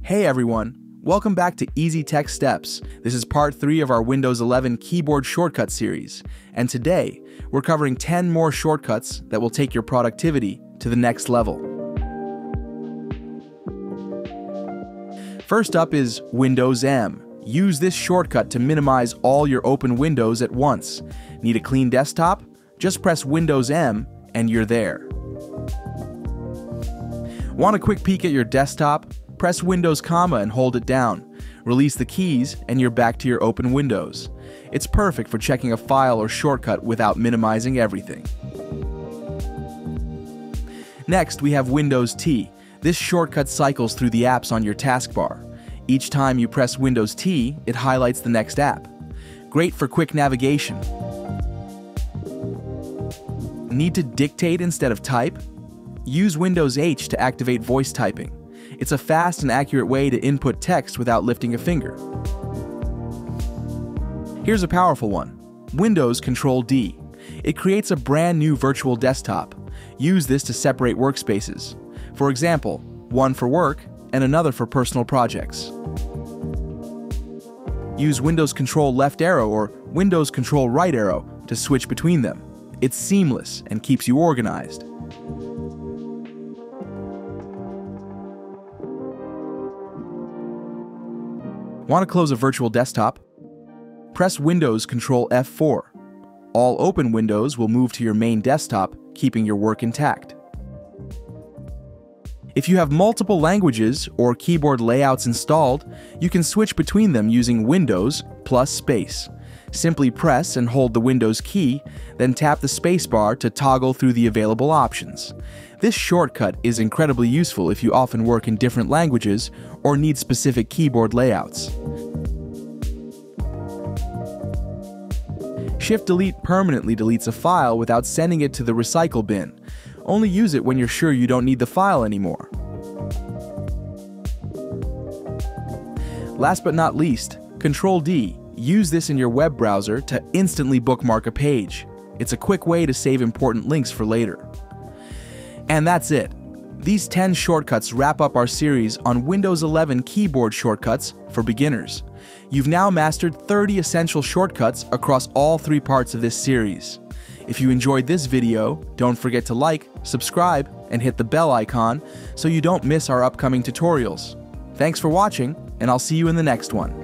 Hey everyone, welcome back to Easy Tech Steps. This is part 3 of our Windows 11 keyboard shortcut series, and today we're covering 10 more shortcuts that will take your productivity to the next level. First up is Windows M. Use this shortcut to minimize all your open windows at once. Need a clean desktop? Just press Windows M and you're there. Want a quick peek at your desktop? Press Windows comma and hold it down. Release the keys and you're back to your open windows. It's perfect for checking a file or shortcut without minimizing everything. Next, we have Windows T. This shortcut cycles through the apps on your taskbar. Each time you press Windows T, it highlights the next app. Great for quick navigation. Need to dictate instead of type? Use Windows H to activate voice typing. It's a fast and accurate way to input text without lifting a finger. Here's a powerful one. Windows Ctrl D. It creates a brand new virtual desktop. Use this to separate workspaces. For example, one for work and another for personal projects. Use Windows Ctrl left arrow or Windows Ctrl right arrow to switch between them. It's seamless and keeps you organized. Want to close a virtual desktop? Press Windows Ctrl F4. All open windows will move to your main desktop, keeping your work intact. If you have multiple languages or keyboard layouts installed, you can switch between them using Windows plus space. Simply press and hold the Windows key, then tap the spacebar to toggle through the available options. This shortcut is incredibly useful if you often work in different languages or need specific keyboard layouts. Shift-Delete permanently deletes a file without sending it to the recycle bin. Only use it when you're sure you don't need the file anymore. Last but not least, Ctrl D. Use this in your web browser to instantly bookmark a page. It's a quick way to save important links for later. And that's it. These 10 shortcuts wrap up our series on Windows 11 keyboard shortcuts for beginners. You've now mastered 30 essential shortcuts across all 3 parts of this series. If you enjoyed this video, don't forget to like, subscribe, and hit the bell icon so you don't miss our upcoming tutorials. Thanks for watching, and I'll see you in the next one.